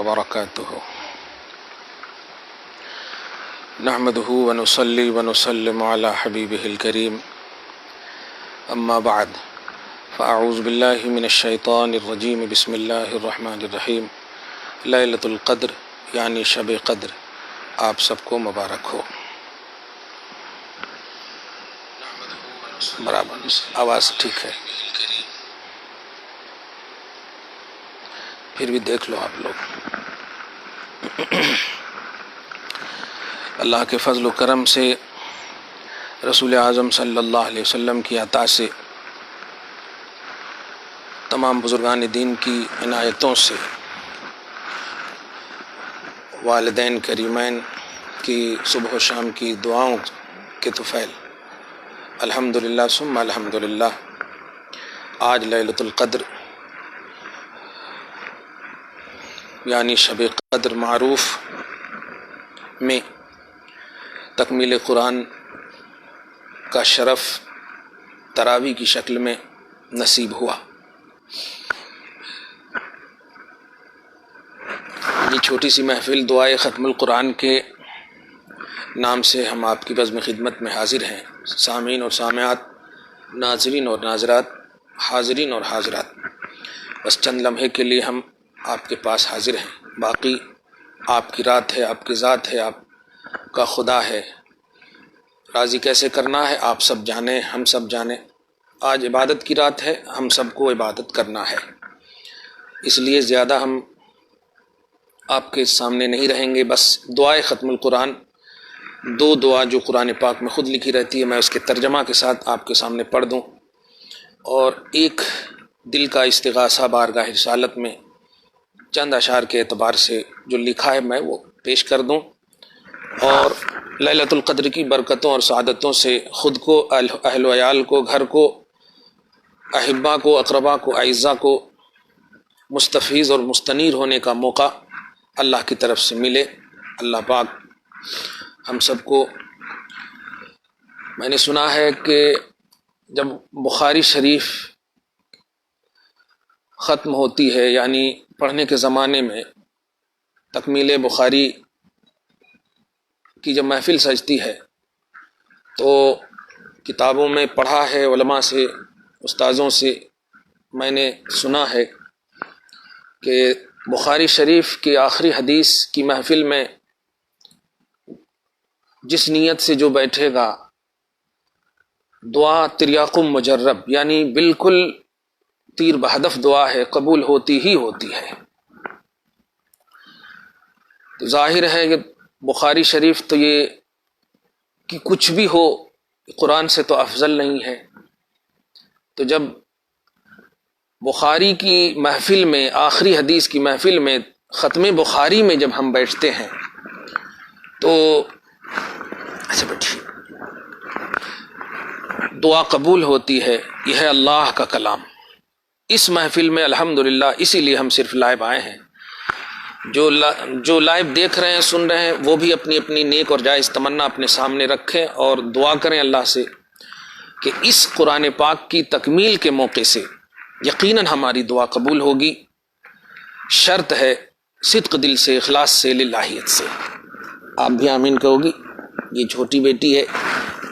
وبركاته نحمده ونصلي ونسلم على حبيبه الكريم أما بعد فأعوذ بالله من الشيطان الرجيم بسم الله الرحمن الرحيم لیلۃ القدر یعنی شب قدر آپ سب کو مبارک ہو۔ برابر آواز ٹھیک ہے؟ پھر بھی دیکھ لو آپ لوگ۔ اللہ کے فضل و کرم سے، رسول اعظم صلی اللہ علیہ وسلم کی عطا سے، تمام بزرگان دین کی عنایتوں سے، والدین کریمین کی صبح و شام کی دعاؤں کے طفیل، الحمدللہ ثم الحمدللہ، آج لیلۃ القدر یعنی شب قدر معروف میں تکمیل قرآن کا شرف تراویح کی شکل میں نصیب ہوا۔ یہ چھوٹی سی محفل دعائے ختم القرآن کے نام سے ہم آپ کی بزم خدمت میں حاضر ہیں۔ سامعین اور سامعات، ناظرین اور ناظرات، حاضرین اور حاضرات، بس چند لمحے کے لیے ہم آپ کے پاس حاضر ہیں۔ باقی آپ کی رات ہے، آپ کی ذات ہے، آپ کا خدا ہے، راضی کیسے کرنا ہے آپ سب جانیں، ہم سب جانیں۔ آج عبادت کی رات ہے، ہم سب کو عبادت کرنا ہے، اس لیے زیادہ ہم آپ کے سامنے نہیں رہیں گے۔ بس دعائے ختم القرآن، دو دعا جو قرآن پاک میں خود لکھی رہتی ہے، میں اس کے ترجمہ کے ساتھ آپ کے سامنے پڑھ دوں، اور ایک دل کا استغاثہ بارگاہ رسالت میں چند اشعار کے اعتبار سے جو لکھا ہے میں وہ پیش کر دوں، اور لیلۃ القدر کی برکتوں اور سعادتوں سے خود کو، اہل و عیال کو، گھر کو، احبا کو، اقربا کو، اعزا کو مستفیض اور مستنیر ہونے کا موقع اللہ کی طرف سے ملے۔ اللہ پاک ہم سب کو، میں نے سنا ہے کہ جب بخاری شریف ختم ہوتی ہے، یعنی پڑھنے کے زمانے میں تکمیل بخاری کی جب محفل سجتی ہے تو کتابوں میں پڑھا ہے، علماء سے، استاذوں سے میں نے سنا ہے کہ بخاری شریف کی آخری حدیث کی محفل میں جس نیت سے جو بیٹھے گا، دعا تریاقم مجرب، یعنی بالکل تیر بہدف دعا ہے، قبول ہوتی ہی ہوتی ہے۔ تو ظاہر ہے کہ بخاری شریف تو یہ کہ کچھ بھی ہو قرآن سے تو افضل نہیں ہے۔ تو جب بخاری کی محفل میں، آخری حدیث کی محفل میں، ختم بخاری میں جب ہم بیٹھتے ہیں تو اچھا بیٹھیے، دعا قبول ہوتی ہے۔ یہ ہے اللہ کا کلام۔ اس محفل میں الحمدللہ، اسی لیے ہم صرف لائیو آئے ہیں، جو لائیو دیکھ رہے ہیں، سن رہے ہیں، وہ بھی اپنی اپنی نیک اور جائز تمنا اپنے سامنے رکھیں اور دعا کریں اللہ سے کہ اس قرآن پاک کی تکمیل کے موقع سے یقیناً ہماری دعا قبول ہوگی۔ شرط ہے صدق دل سے، اخلاص سے، للہیت سے۔ آپ بھی آمین کہو گی؟ یہ چھوٹی بیٹی ہے،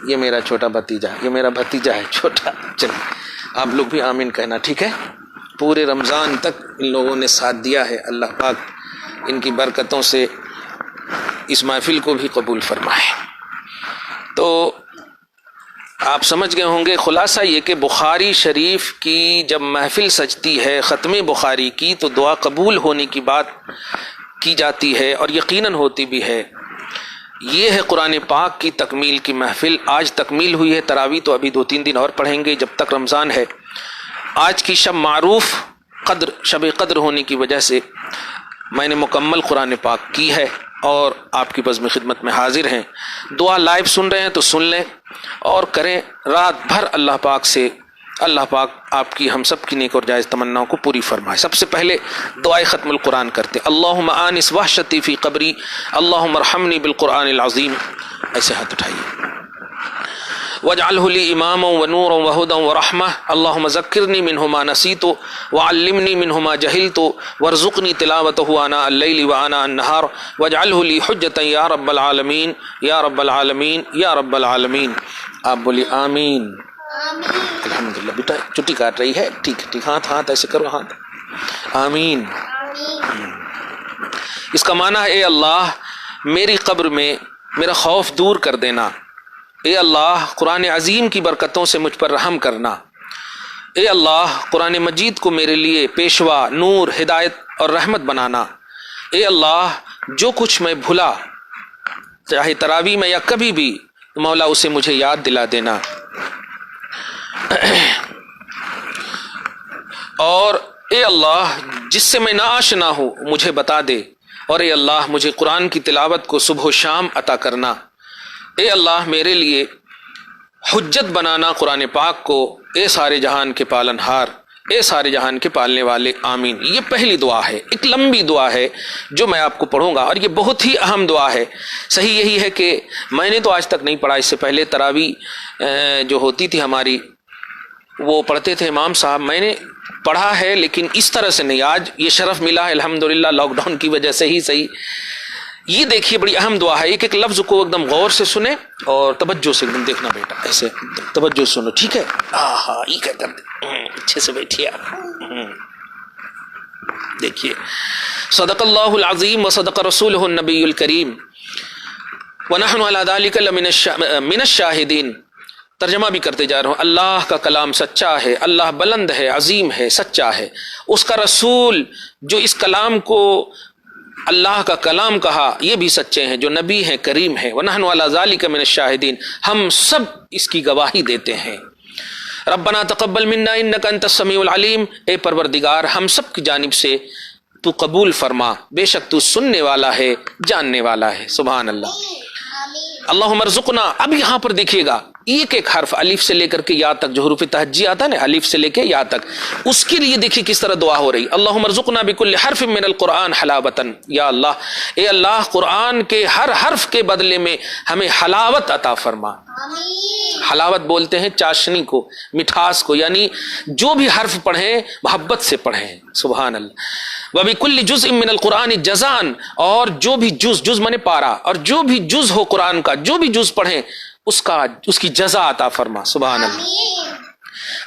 یہ میرا چھوٹا بھتیجا، یہ میرا بھتیجا ہے چھوٹا۔ چلیے آپ لوگ بھی آمین کہنا، ٹھیک ہے؟ پورے رمضان تک ان لوگوں نے ساتھ دیا ہے، اللہ پاک ان کی برکتوں سے اس محفل کو بھی قبول فرمائے۔ تو آپ سمجھ گئے ہوں گے خلاصہ یہ کہ بخاری شریف کی جب محفل سجتی ہے ختم بخاری کی، تو دعا قبول ہونے کی بات کی جاتی ہے، اور یقیناً ہوتی بھی ہے۔ یہ ہے قرآن پاک کی تکمیل کی محفل۔ آج تکمیل ہوئی ہے، تراویح تو ابھی 2-3 دن اور پڑھیں گے جب تک رمضان ہے۔ آج کی شب معروف شب قدر ہونے کی وجہ سے میں نے مکمل قرآن پاک کی ہے اور آپ کی بزم خدمت میں حاضر ہیں۔ دعا لائیو سن رہے ہیں تو سن لیں اور کریں رات بھر، اللہ پاک سے، اللہ پاک آپ کی، ہم سب کی نیک اور جائز تمناؤں کو پوری فرمائے۔ سب سے پہلے دعائے ختم القرآن کرتے، اللہم آنس وحشتی فی قبری، اللہم ارحمنی بالقرآن العظیم، ایسے ہاتھ اٹھائیے۔ واجعله لي اماما ونورا وهدى ورحمة اللهم ذكرني منه ما نسيت وعلمني منه ما جهلت وارزقني تلاوته آناء الليل وآناء النهار واجعله لي حجة يا رب العالمين يا رب العالمين يا رب العالمين. آپ بولیے آمین. الحمدللہ. بیٹا چٹی کاٹ رہی ہے. ٹھیک ٹھیک. ہاتھ ایسے کرو. ہاتھ. آمین. اس کا معنی ہے اے اللہ میری قبر میں میرا خوف دور کر دینا. اے اللہ قرآن عظیم کی برکتوں سے مجھ پر رحم کرنا. اے اللہ قرآن مجید کو میرے لیے پیشوا نور ہدایت اور رحمت بنانا. اے اللہ جو کچھ میں بھولا چاہے تراویح میں یا کبھی بھی مولا اسے مجھے یاد دلا دینا. اور اے اللہ جس سے میں ناآشنا ہوں مجھے بتا دے. اور اے اللہ مجھے قرآن کی تلاوت کو صبح و شام عطا کرنا. اے اللہ میرے لیے حجت بنانا قرآن پاک کو. اے سارے جہان کے پالنہار اے سارے جہان کے پالنے والے. آمین. یہ پہلی دعا ہے. ایک لمبی دعا ہے جو میں آپ کو پڑھوں گا اور یہ بہت ہی اہم دعا ہے. صحیح یہی ہے کہ میں نے تو آج تک نہیں پڑھا. اس سے پہلے تراویح جو ہوتی تھی ہماری وہ پڑھتے تھے امام صاحب. میں نے پڑھا ہے لیکن اس طرح سے نہیں. آج یہ شرف ملا ہے الحمدللہ لاک ڈاؤن کی وجہ سے ہی صحیح. یہ دیکھیے بڑی اہم دعا ہے. ایک ایک لفظ کو ایک دم غور سے سنیں اور توجہ سے ایک دم دیکھنا بیٹا. ایسے توجہ سنو. ٹھیک ہے. یہ کیا کر دیں. اچھے سے بیٹھیے آپ. دیکھیے صدق اللہ العظیم وصدق رسولہ النبی الکریم ونحن علی ذلک من الشاہدین. ترجمہ بھی کرتے جا رہا ہوں. اللہ کا کلام سچا ہے. اللہ بلند ہے عظیم ہے سچا ہے. اس کا رسول جو اس کلام کو اللہ کا کلام کہا یہ بھی سچے ہیں. جو نبی ہیں کریم ہیں. وَنَحْنُ عَلَى ذَلِكَ مِنَ الشَّاهِدِينَ. ہم سب اس کی گواہی دیتے ہیں. ربنا تقبل منا انك انت السميع العليم. اے پروردگار ہم سب کی جانب سے تو قبول فرما. بے شک تو سننے والا ہے جاننے والا ہے. سبحان اللہ. اللہم ارزقنا. اب یہاں پر دیکھیے گا ایک ایک حرف الف سے لے کر کے یا تک جو حروف تہجی آتا ہے نا الف سے لے کے یا تک اس کے لیے دیکھیے کس طرح دعا ہو رہی. اللہم ارزقنا بکل حرف من القرآن حلاوتن. یا اللہ اے اللہ قرآن کے ہر حرف کے بدلے میں ہمیں حلاوت عطا فرما. حلاوت بولتے ہیں چاشنی کو مٹھاس کو. یعنی جو بھی حرف پڑھیں محبت سے پڑھیں. سبحان اللہ. وبکل جزء من القرآن جزان. اور جو بھی جز منے پارا اور جو بھی جز ہو قرآن کا جو بھی جز پڑھیں اس کی جزا عطا فرما. سبحان اللہ.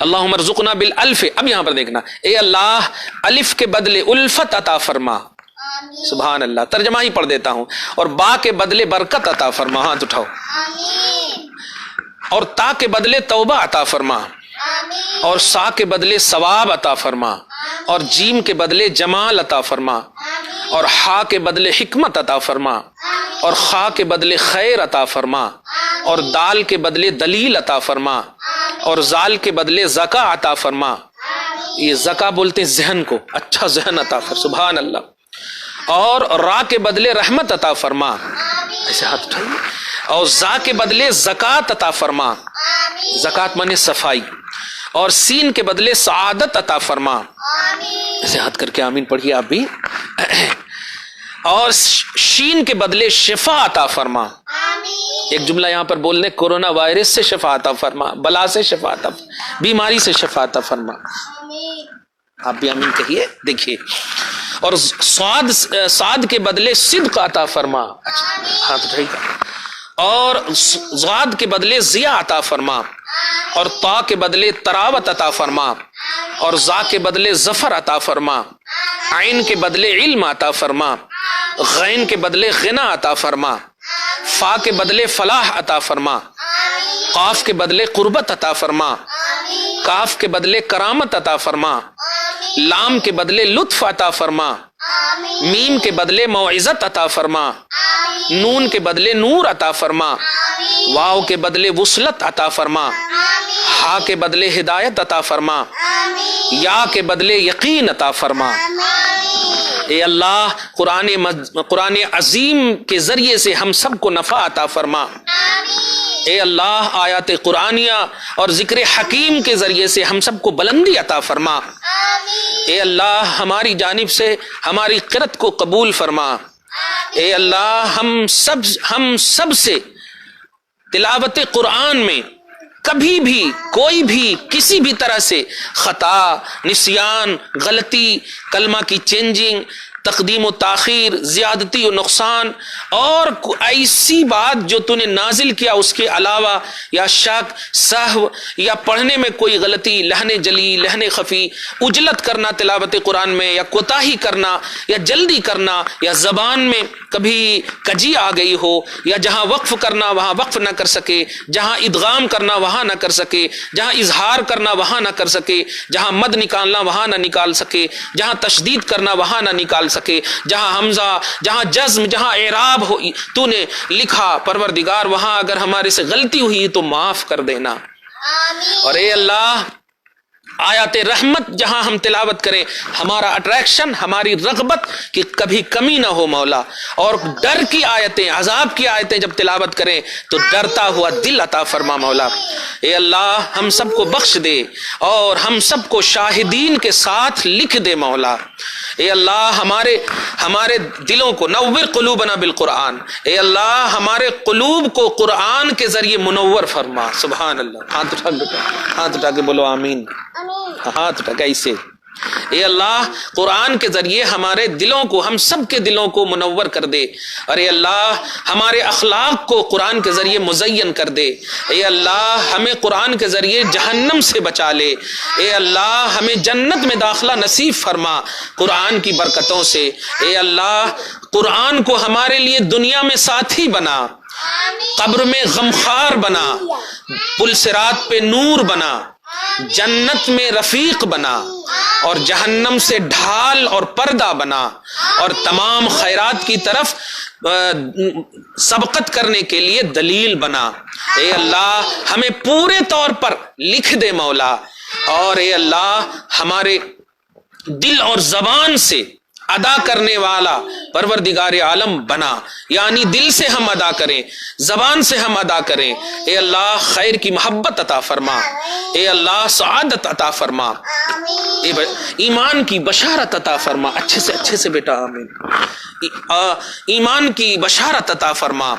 اللہم ارزقنا بالالف. اب یہاں پر دیکھنا اے اللہ الف کے بدلے الفت عطا فرما. سبحان اللہ. ترجمہ ہی پڑھ دیتا ہوں. اور با کے بدلے برکت عطا فرما. ہاتھ اٹھاؤ. اور تا کے بدلے توبہ عطا فرما. اور سا کے بدلے ثواب عطا فرما. اور جیم کے بدلے جمال عطا فرما. اور ہا کے بدلے حکمت عطا فرما. اور خا کے بدلے خیر عطا فرما. اور دال کے بدلے دلیل عطا فرما. اور زال کے بدلے زکا عطا فرما. یہ زکا بولتے ہیں ذہن کو. اچھا ذہن عطا فرما. سبحان اللہ. اور را کے بدلے رحمت عطا فرما. ایسے ہاتھ اٹھائیے. اور زا کے بدلے زکات عطا فرما. زکات مانے صفائی. اور سین کے بدلے سعادت عطا فرما. ایسے ہاتھ کر کے آمین پڑھیے آپ بھی. اور شین کے بدلے شفا عطا فرما. ایک جملہ یہاں پر بول دیں کورونا وائرس سے شفا عطا فرما. بلا سے شفا عطا فرما. بیماری سے شفا عطا فرما. آپ بھی آمین کہیے. دیکھیے اور صاد کے بدلے صدق عطا فرما. ہاتھ اٹھائیے. اور ضاد کے بدلے ضیاء عطا فرما. اور تا کے بدلے تراوت عطا فرما. اور زا کے بدلے ظفر عطا فرما. عین کے بدلے علم عطا فرما. غین کے بدلے غنا عطا فرما. فا کے بدلے فلاح عطا فرما. قاف کے بدلے قربت عطا فرما. کاف کے بدلے کرامت عطا فرما. لام کے بدلے لطف عطا فرما. میم کے بدلے موعظت عطا فرما. نون کے بدلے نور عطا فرما. واو کے بدلے وصلت عطا فرما. ہا کے بدلے ہدایت عطا فرما. یا کے بدلے یقین عطا فرما. اے اللہ قرآن عظیم کے ذریعے سے ہم سب کو نفع عطا فرما. اے اللہ آیات قرآنیہ اور ذکر حکیم کے ذریعے سے ہم سب کو بلندی عطا فرما. اے اللہ ہماری جانب سے ہماری قرت کو قبول فرما. اے اللہ ہم سب سے تلاوت قرآن میں کبھی بھی کوئی بھی کسی بھی طرح سے خطا، نسیان، غلطی، کلمہ کی چینجنگ، تقدیم و تاخیر، زیادتی و نقصان اور ایسی بات جو تو نے نازل کیا اس کے علاوہ، یا شک، سہو، یا پڑھنے میں کوئی غلطی، لہن جلی، لہن خفی، عجلت کرنا تلاوت قرآن میں، یا کوتاہی کرنا، یا جلدی کرنا، یا زبان میں کبھی کجی آ گئی ہو، یا جہاں وقف کرنا وہاں وقف نہ کر سکے، جہاں ادغام کرنا وہاں نہ کر سکے، جہاں اظہار کرنا وہاں نہ کر سکے، جہاں مد نکالنا وہاں نہ نکال سکے، جہاں تشدید کرنا وہاں نہ نکال سکے، جہاں حمزہ، جہاں جزم، جہاں اعراب ہو تو نے لکھا پروردگار وہاں اگر ہمارے سے غلطی ہوئی تو معاف کر دینا۔ اور اے اللہ آیات رحمت جہاں ہم تلاوت کریں، ہمارا اٹریکشن، ہماری رغبت کہ کبھی کمی نہ ہو مولا، اور ڈر کی آیتیں، عذاب کی آیتیں جب تلاوت کریں تو ڈرتا ہوا دل عطا فرما مولا۔ اے اللہ ہم سب کو بخش دے اور ہم سب کو شاہدین کے ساتھ لکھ دے مولا۔ اے اللہ ہمارے دلوں کو نور قلوبنا بالقرآن، اے اللہ ہمارے قلوب کو قرآن کے ذریعے منور فرما۔ سبحان اللہ، ہاتھ اٹھا کے بولو آمین، ہاتھ اٹھا کے ایسے۔ اے اللہ قرآن کے ذریعے ہمارے دلوں کو، ہم سب کے دلوں کو منور کر دے، اور اے اللہ ہمارے اخلاق کو قرآن کے ذریعے مزین کر دے۔ اے اللہ ہمیں قرآن کے ذریعے جہنم سے بچا لے، اے اللہ ہمیں جنت میں داخلہ نصیب فرما قرآن کی برکتوں سے۔ اے اللہ قرآن کو ہمارے لیے دنیا میں ساتھی بنا، قبر میں غمخوار بنا، پل صراط پہ نور بنا، جنت میں رفیق بنا، اور جہنم سے ڈھال اور پردہ بنا، اور تمام خیرات کی طرف سبقت کرنے کے لیے دلیل بنا۔ اے اللہ ہمیں پورے طور پر لکھ دے مولا، اور اے اللہ ہمارے دل اور زبان سے ادا کرنے والا پروردگار عالم بنا، یعنی دل سے ہم ادا کریں، زبان سے ہم ادا کریں۔ اے اللہ خیر کی محبت عطا فرما، اے اللہ سعادت عطا فرما، ایمان کی بشارت عطا فرما۔ اچھے سے بیٹا آمین۔ ایمان کی بشارت عطا فرما۔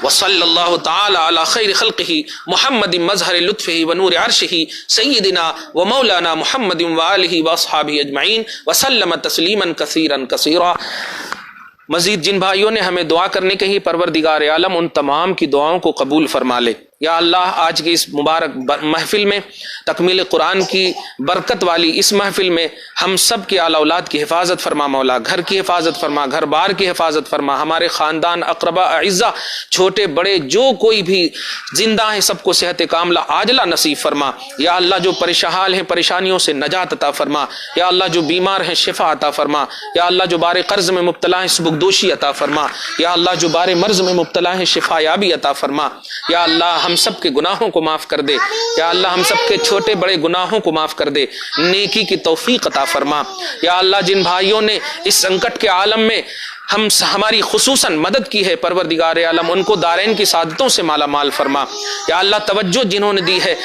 وصلی اللہ تعالی علی خیر خلقہ محمد مظہر لطفہ ونور عرشہ سیدنا و مولانا محمد وآلہ واصحابہ اجمعین وسلم تسلیما کثیرا کثیرا۔ مزید جن بھائیوں نے ہمیں دعا کرنے کہی، پروردگار عالم ان تمام کی دعاؤں کو قبول فرما لے۔ یا اللہ آج کی اس مبارک محفل میں، تکمیل قرآن کی برکت والی اس محفل میں ہم سب کے آل اولاد کی حفاظت فرما مولا، گھر کی حفاظت فرما، گھر بار کی حفاظت فرما، ہمارے خاندان، اقربا، اعزہ، چھوٹے بڑے جو کوئی بھی زندہ ہیں سب کو صحت کاملہ عاجلہ نصیب فرما۔ یا اللہ جو پریشان ہیں پریشانیوں سے نجات عطا فرما، یا اللہ جو بیمار ہیں شفا عطا فرما، یا اللہ جو بار قرض میں مبتلا ہیں سبکدوشی عطا فرما، یا اللہ جو بار مرض میں مبتلا ہیں شفا یابی عطا فرما۔ یا اللہ ہم سب کے گناہوں کو معاف کر دے، یا اللہ ہم سب کے چھوٹے بڑے گناہوں کو معاف کر دے، نیکی کی توفیق عطا فرما۔ یا اللہ جن بھائیوں نے اس سنکٹ کے عالم میں ہماری خصوصاً مدد کی ہے، پروردگار عالم ان کو دارین کی سعادتوں سے مالا مال فرما۔ یا اللہ توجہ جنہوں نے دی ہے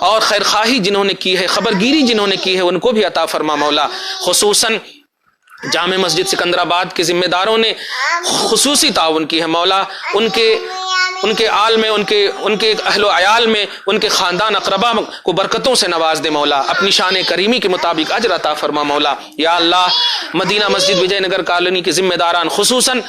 اور خیرخواہی جنہوں نے کی ہے، خبرگیری جنہوں نے کی ہے، ان کو بھی عطا فرما مولا۔ خصوصاً جامع مسجد سکندرآباد کے ذمہ داروں نے خصوصی تعاون کی ہے مولا، ان کے آل میں، ان کے اہل و عیال میں، ان کے خاندان اقربا کو برکتوں سے نواز دے مولا، اپنی شان کریمی کے مطابق اجر عطا فرما مولا۔ یا اللہ مدینہ مسجد وجے نگر کالونی کے ذمہ داران خصوصاً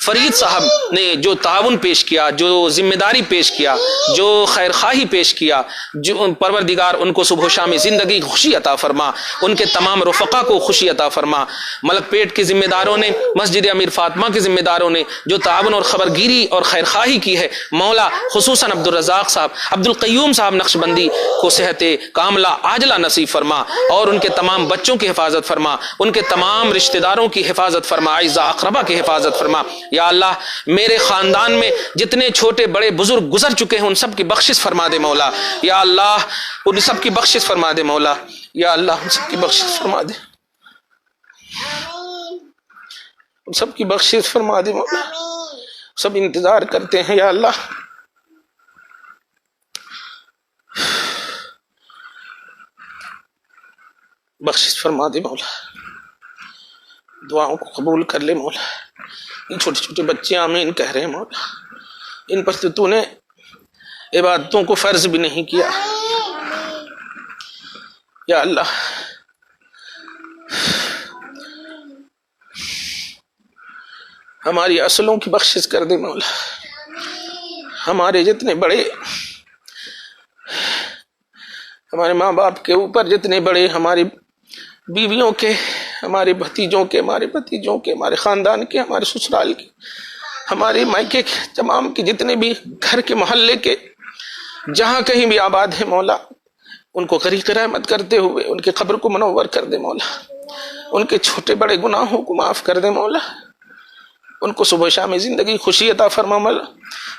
فرید صاحب نے جو تعاون پیش کیا، جو ذمہ داری پیش کیا، جو خیرخواہی پیش کیا، جو پروردگار ان کو صبح و شام زندگی خوشی عطا فرما، ان کے تمام رفقا کو خوشی عطا فرما۔ ملک پیٹ کے ذمہ داروں نے، مسجد امیر فاطمہ کے ذمہ داروں نے جو تعاون اور خبرگیری اور خیرخواہی کی ہے مولا، خصوصاً عبد الرزاق صاحب، عبد القیوم صاحب نقشبندی کو صحت کاملہ عاجلہ نصیب فرما، اور ان کے تمام بچوں کی حفاظت فرما، ان کے تمام رشتہ داروں کی حفاظت فرما، اعزا اقربا کی حفاظت فرما۔ یا اللہ میرے خاندان میں جتنے چھوٹے بڑے بزرگ گزر چکے ہیں ان سب کی بخشش فرما دے مولا۔ یا اللہ ان سب کی بخشش فرما دے مولا، یا اللہ ان سب کی بخشش فرما دے، ان سب کی بخشش فرما دے مولا۔ سب انتظار کرتے ہیں یا اللہ، بخشش فرما دے مولا، دعاؤں کو قبول کر لے مولا۔ یہ چھوٹے چھوٹے بچے آمین کہہ رہے ہیں مولا، ان پر تو نے عبادتوں کو فرض بھی نہیں کیا، یا اللہ ہماری اصلوں کی بخشش کر دے مولا، ہمارے جتنے بڑے، ہمارے ماں باپ کے اوپر جتنے بڑے، ہماری بیویوں کے، ہمارے بھتیجوں کے، ہمارے بھتیجوں کے، ہمارے خاندان کے، ہمارے سسرال کے، ہمارے مائکے کے، تمام کے جتنے بھی گھر کے، محلے کے، جہاں کہیں بھی آباد ہیں مولا، ان کو غریق رحمت کرتے ہوئے ان کی قبر کو منور کر دے مولا، ان کے چھوٹے بڑے گناہوں کو معاف کر دے مولا، ان کو صبح شام زندگی خوشی عطا فرما مولا۔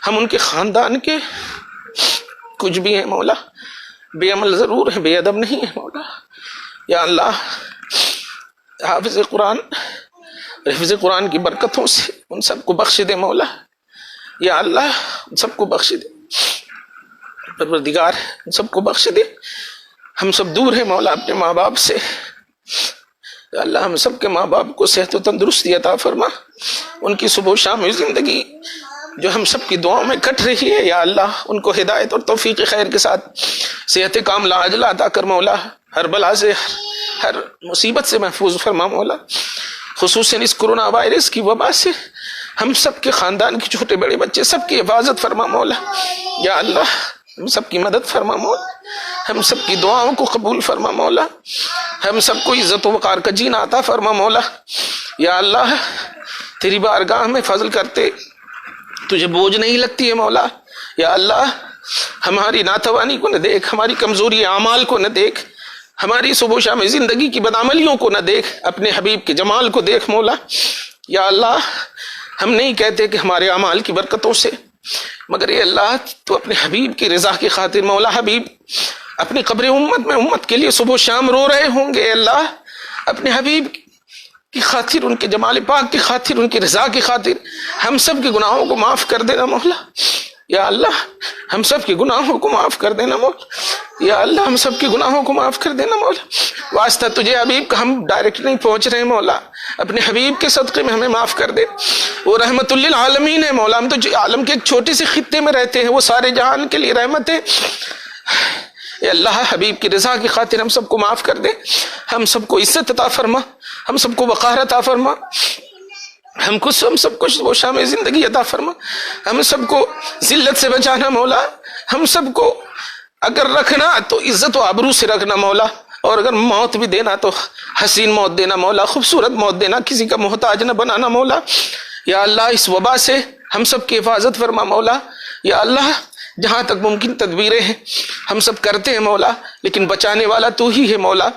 ہم ان کے خاندان کے کچھ بھی ہیں مولا، بے عمل ضرور ہیں، بے ادب نہیں ہے مولا۔ یا اللہ حافظ قرآن کی برکتوں سے ان سب کو بخش دے مولا، یا اللہ ان سب کو بخش دے، پروردگار ان سب کو بخش دے۔ ہم سب دور ہیں مولا اپنے ماں باپ سے، یا اللہ ہم سب کے ماں باپ کو صحت و تندرستی عطا فرما، ان کی صبح و شام زندگی جو ہم سب کی دعاؤں میں کٹ رہی ہے، یا اللہ ان کو ہدایت اور توفیق خیر کے ساتھ صحت کاملہ عاجلہ عطا کر مولا، ہر بلا سے، ہر مصیبت سے محفوظ فرما مولا، خصوصاً اس کرونا وائرس کی وبا سے ہم سب کے خاندان کے چھوٹے بڑے بچے سب کی حفاظت فرما مولا، یا اللہ ہم سب کی مدد فرما مولا، ہم سب کی دعاؤں کو قبول فرما مولا، ہم سب کو عزت و وقار کا جینا عطا فرما مولا، یا اللہ تیری بارگاہ میں فضل کرتے تجھے بوجھ نہیں لگتی ہے مولا، یا اللہ ہماری ناتوانی کو نہ دیکھ، ہماری کمزوری اعمال کو نہ دیکھ، ہماری صبح و شام زندگی کی بدعملیوں کو نہ دیکھ، اپنے حبیب کے جمال کو دیکھ مولا، یا اللہ ہم نہیں کہتے کہ ہمارے اعمال کی برکتوں سے، مگر اے اللہ تو اپنے حبیب کی رضا کی خاطر مولا، حبیب اپنی قبر امت میں امت کے لیے صبح و شام رو رہے ہوں گے، اے اللہ اپنے حبیب کی خاطر، ان کے جمال پاک کی خاطر، ان کی رضا کی خاطر ہم سب کے گناہوں کو معاف کر دینا مولا، یا اللہ ہم سب کے گناہوں کو معاف کر دینا مولا، یا اللہ ہم سب کے گناہوں کو معاف کر دینا مولا، واسطہ تجھے حبیب کا ہم ڈائریکٹ نہیں پہنچ رہے مولا، اپنے حبیب کے صدقے میں ہمیں معاف کر دے، وہ رحمت للعالمین ہے مولا، ہم تو عالم کے ایک چھوٹے سے خطے میں رہتے ہیں، وہ سارے جہان کے لیے رحمت ہے، اے اللہ حبیب کی رضا کی خاطر ہم سب کو معاف کر دے، ہم سب کو عزت عطا فرما، ہم سب کو وقار عطا فرما، ہم سب کو وہ شام زندگی عطا فرما، ہم سب کو ذلت سے بچانا مولا، ہم سب کو اگر رکھنا تو عزت و آبرو سے رکھنا مولا، اور اگر موت بھی دینا تو حسین موت دینا مولا، خوبصورت موت دینا، کسی کا محتاج نہ بنانا مولا، یا اللہ اس وبا سے ہم سب کی حفاظت فرما مولا، یا اللہ جہاں تک ممکن تدبیریں ہیں ہم سب کرتے ہیں مولا، لیکن بچانے والا تو ہی ہے مولا،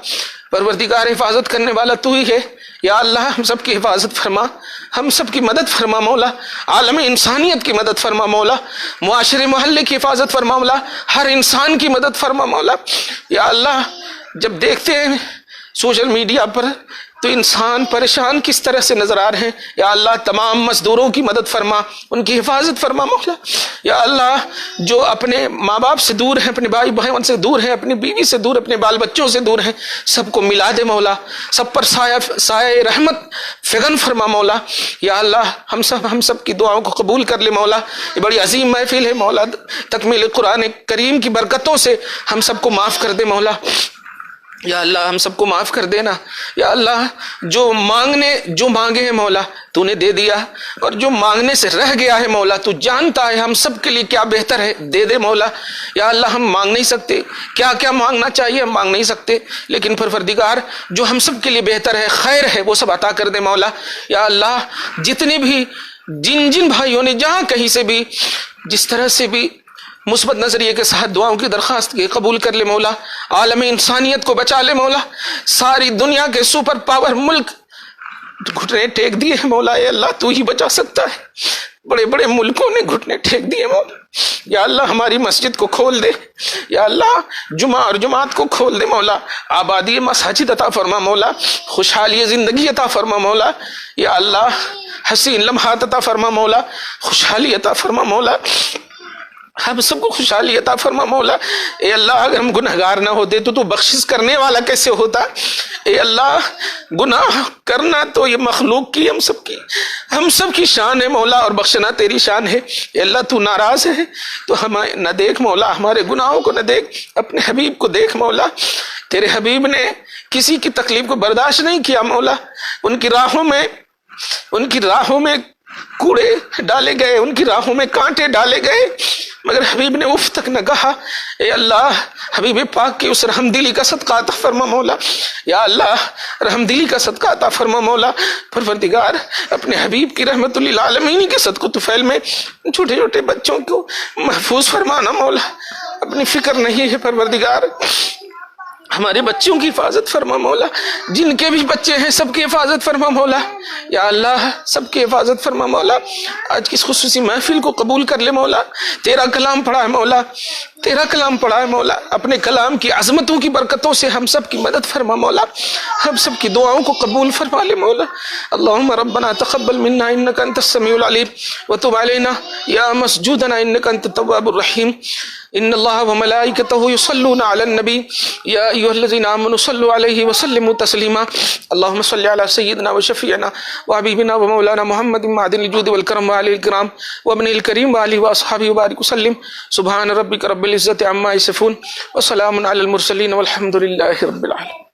پروردگار حفاظت کرنے والا تو ہی ہے، یا اللہ ہم سب کی حفاظت فرما، ہم سب کی مدد فرما مولا، عالم انسانیت کی مدد فرما مولا، معاشرے محلے کی حفاظت فرما مولا، ہر انسان کی مدد فرما مولا، یا اللہ جب دیکھتے ہیں سوشل میڈیا پر تو انسان پریشان کس طرح سے نظر آ رہے ہیں، یا اللہ تمام مزدوروں کی مدد فرما، ان کی حفاظت فرما مولا، یا اللہ جو اپنے ماں باپ سے دور ہیں، اپنے بھائی بہن سے دور ہیں، اپنی بیوی سے دور، اپنے بال بچوں سے دور ہیں، سب کو ملا دے مولا، سب پر سایہ رحمت فغن فرما مولا، یا اللہ ہم سب کی دعاؤں کو قبول کر لے مولا، یہ بڑی عظیم محفل ہے مولا، تکمیل قرآن کریم کی برکتوں سے ہم سب کو معاف کر دے مولا، یا اللہ ہم سب کو معاف کر دینا، یا اللہ جو مانگے ہیں مولا تو نے دے دیا، اور جو مانگنے سے رہ گیا ہے مولا تو جانتا ہے ہم سب کے لیے کیا بہتر ہے، دے دے مولا، یا اللہ ہم مانگ نہیں سکتے، کیا کیا مانگنا چاہیے ہم مانگ نہیں سکتے، لیکن پروردگار جو ہم سب کے لیے بہتر ہے، خیر ہے، وہ سب عطا کر دے مولا، یا اللہ جتنے بھی جن بھائیوں نے جہاں کہیں سے بھی جس طرح سے بھی مثبت نظریے کے ساتھ دعاؤں کی درخواست کی قبول کر لے مولا، عالم انسانیت کو بچا لے مولا، ساری دنیا کے سپر پاور ملک گھٹنے ٹیک دیے ہیں مولا، اے اللہ تو ہی بچا سکتا ہے، بڑے بڑے ملکوں نے گھٹنے ٹیک دیے مولا، یا اللہ ہماری مسجد کو کھول دے، یا اللہ جمعہ اور جماعت کو کھول دے مولا، آبادی مساجد عطا فرما مولا، خوشحالی زندگی عطا فرما مولا، یا اللہ حسین لمحات عطا فرما مولا، خوشحالی عطا فرما مولا، ہم سب کو خوشحالی عطا فرما مولا، اے اللہ اگر ہم گنہگار نہ ہوتے تو بخشش کرنے والا کیسے ہوتا، اے اللہ گناہ کرنا تو یہ مخلوق کی ہم سب کی شان ہے مولا، اور بخشنا تیری شان ہے، اے اللہ تو ناراض ہے تو ہمیں نہ دیکھ مولا، ہمارے گناہوں کو نہ دیکھ، اپنے حبیب کو دیکھ مولا، تیرے حبیب نے کسی کی تکلیف کو برداشت نہیں کیا مولا، ان کی راہوں میں کوڑے ڈالے گئے، ان کی راہوں میں کانٹے ڈالے گئے، مگر حبیب نے اف تک نہ کہا۔ اے اللہ، حبیب پاک کی اس رحم دلی کا صدقہ عطا فرما مولا، یا اللہ رحم دلی کا صدقہ عطا فرما مولا۔ پروردگار اپنے حبیب کی رحمت للعالمین کے صدقہ طفیل میں چھوٹے چھوٹے بچوں کو محفوظ فرمانا مولا، اپنی فکر نہیں ہے پروردگار، ہمارے بچوں کی حفاظت فرما مولا، جن کے بھی بچے ہیں سب کی حفاظت فرما مولا، یا اللہ سب کی حفاظت فرما مولا۔ آج کی اس خصوصی محفل کو قبول کر لے مولا، تیرا کلام پڑھا ہے مولا، تیرا کلام پڑھا ہے مولا، اپنے کلام کی عظمتوں کی برکتوں سے ہم سب کی مدد فرما مولا، ہم سب کی دعاؤں کو قبول فرما لے مولا۔ اللہم ربنا تقبل منا انک انت السمیع العلیم وتب علینا یا مسجودنا انک انت التواب الرحیم۔ ان اللہ وملائکتہ یصلون علی النبی یا ایھا الذین آمنوا صلوا علیہ وسلموا تسلیما۔ اللہم صل علی سیدنا وشفیعنا وحبیبنا ومولانا محمد معدن الجود والکرم وآلہ الکرام وابن الکریم وآلہ واصحابہ وبارک وسلم۔ سبحان ربک رب العزۃ عما یصفون وسلام علی المرسلین والحمد للہ رب العالمین۔